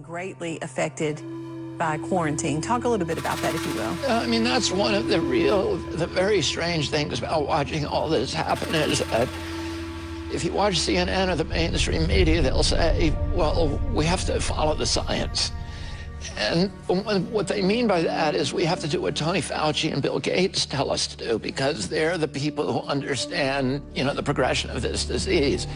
greatly affected by quarantine. Talk a little bit about that, if you will. I mean, that's one of the very strange things about watching all this happen is that if you watch CNN or the mainstream media, they'll say, well, we have to follow the science. And what they mean by that is we have to do what Tony Fauci and Bill Gates tell us to do because they're the people who understand, the progression of this disease.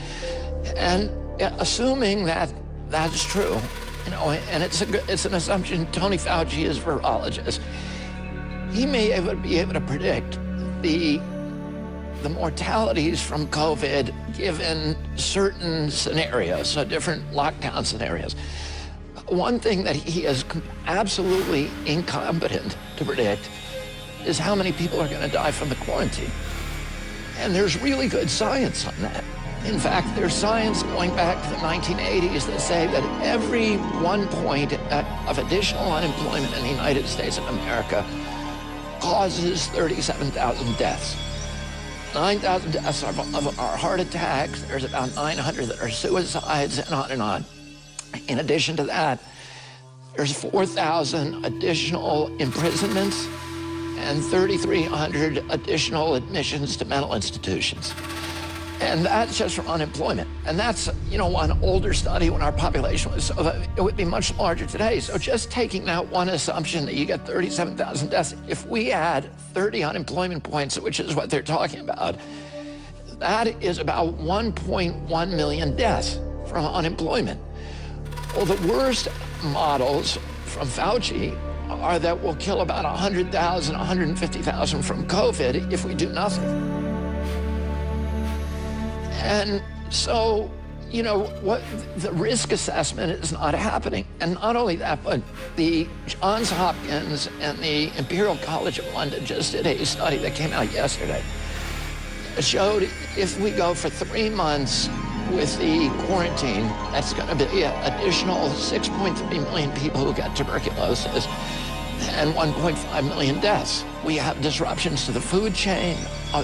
And assuming that that's true, and it's an assumption. Tony Fauci is a virologist. He may be able to predict the mortalities from COVID given certain scenarios, so different lockdown scenarios. One thing that he is absolutely incompetent to predict is how many people are going to die from the quarantine. And there's really good science on that. In fact, there's science going back to the 1980s that say that every 1 point of additional unemployment in the United States of America causes 37,000 deaths. 9,000 deaths are heart attacks. There's about 900 that are suicides, and on and on. In addition to that, there's 4,000 additional imprisonments and 3,300 additional admissions to mental institutions. And that's just from unemployment. And that's, one older study when our population was, it would be much larger today. So just taking that one assumption that you get 37,000 deaths, if we add 30 unemployment points, which is what they're talking about, that is about 1.1 million deaths from unemployment. Well, the worst models from Fauci are that we'll kill about 100,000, 150,000 from COVID if we do nothing. And so, what the risk assessment is not happening. And not only that, but the Johns Hopkins and the Imperial College of London just did a study that came out yesterday. It showed if we go for 3 months with the quarantine, that's going to be an additional 6.3 million people who get tuberculosis and 1.5 million deaths. We have disruptions to the food chain,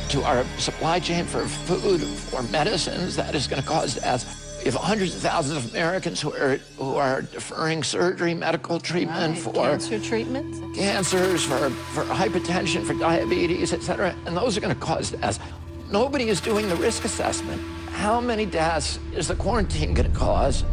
to our supply chain for food, for medicines. That is going to cause deaths. We have hundreds of thousands of Americans who are deferring surgery, medical treatment, for cancer treatments, cancers, for hypertension, for diabetes, et cetera, and those are going to cause deaths. Nobody is doing the risk assessment. How many deaths is the quarantine going to cause?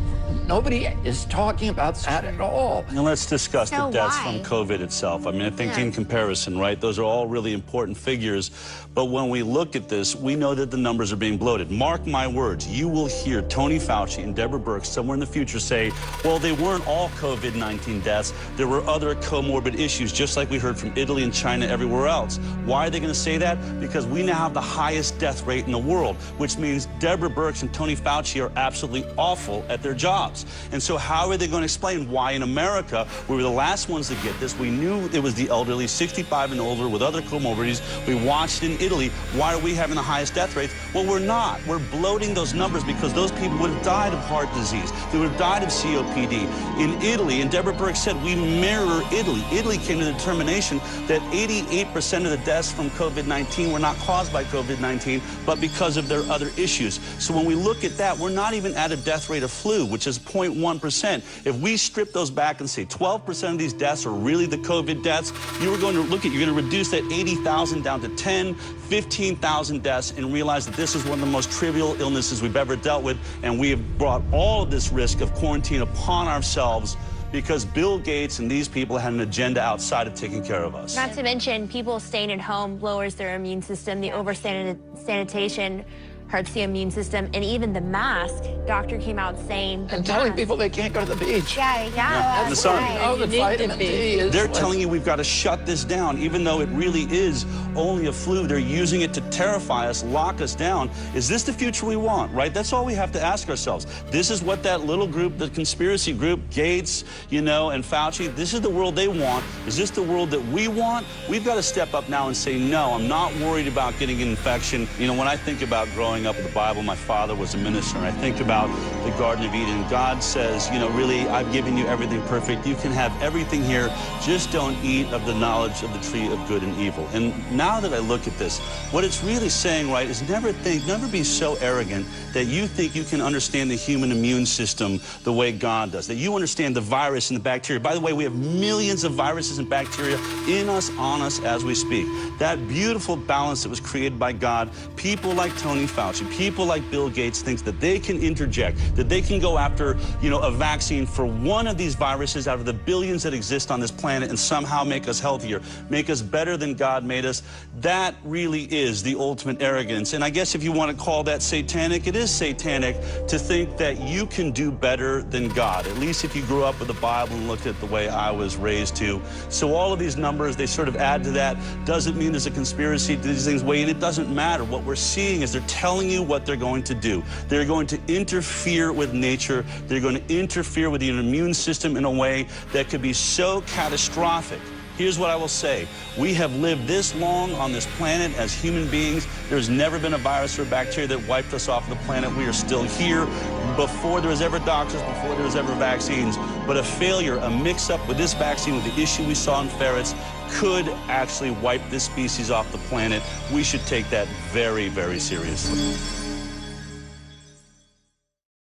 Nobody is talking about that at all. And let's discuss the deaths from COVID itself. I mean, I think in comparison, right, those are all really important figures. But when we look at this, we know that the numbers are being bloated. Mark my words, you will hear Tony Fauci and Deborah Birx somewhere in the future say, well, they weren't all COVID-19 deaths. There were other comorbid issues, just like we heard from Italy and China, everywhere else. Why are they going to say that? Because we now have the highest death rate in the world, which means Deborah Birx and Tony Fauci are absolutely awful at their jobs. And so how are they going to explain why in America, we were the last ones to get this? We knew it was the elderly, 65 and older with other comorbidities. We watched in Italy. Why are we having the highest death rates? Well, we're not. We're bloating those numbers because those people would have died of heart disease. They would have died of COPD. In Italy, and Deborah Birx said, we mirror Italy. Italy came to the determination that 88% of the deaths from COVID-19 were not caused by COVID-19, but because of their other issues. So when we look at that, we're not even at a death rate of flu, which is 0.1%. If we strip those back and say 12% of these deaths are really the COVID deaths, you're going to reduce that 80,000 down to 10, 15,000 deaths and realize that this is one of the most trivial illnesses we've ever dealt with, and we have brought all of this risk of quarantine upon ourselves because Bill Gates and these people had an agenda outside of taking care of us. Not to mention, people staying at home lowers their immune system. The over-sanitation hurts the immune system, and even the mask, doctor came out saying and telling people they can't go to the beach. Yeah. The sun. Oh, the vitamin D is... They're telling you we've got to shut this down, even though it really is only a flu. They're using it to terrify us, lock us down. Is this the future we want, right? That's all we have to ask ourselves. This is what that little group, the conspiracy group, Gates, and Fauci, this is the world they want. Is this the world that we want? We've got to step up now and say, no, I'm not worried about getting an infection. When I think about growing growing up with the Bible. My father was a minister, and I think about the Garden of Eden. God says, you know, really, I've given you everything perfect. You can have everything here. Just don't eat of the knowledge of the tree of good and evil. And now that I look at this, what it's really saying, right, is never be so arrogant that you think you can understand the human immune system the way God does, that you understand the virus and the bacteria. By the way, we have millions of viruses and bacteria in us, on us as we speak. That beautiful balance that was created by God, people like Tony Fauci, people like Bill Gates think that they can interject, that they can go after, you know, a vaccine for one of these viruses out of the billions that exist on this planet and somehow make us healthier, make us better than God made us. That really is the ultimate arrogance. And I guess if you want to call that satanic, it is satanic to think that you can do better than God, at least if you grew up with the Bible and looked at it the way I was raised to. So all of these numbers, they sort of add to that. Doesn't mean there's a conspiracy to these things. Wait, it doesn't matter. What we're seeing is they're telling you what they're going to do. They're going to interfere with nature. They're going to interfere with your immune system in a way that could be so catastrophic. Here's what I will say. We have lived this long on this planet as human beings. There's never been a virus or a bacteria that wiped us off the planet. We are still here. Before there was ever doctors, before there was ever vaccines. But a failure, a mix-up with this vaccine, with the issue we saw in ferrets, could actually wipe this species off the planet. We should take that very, very seriously.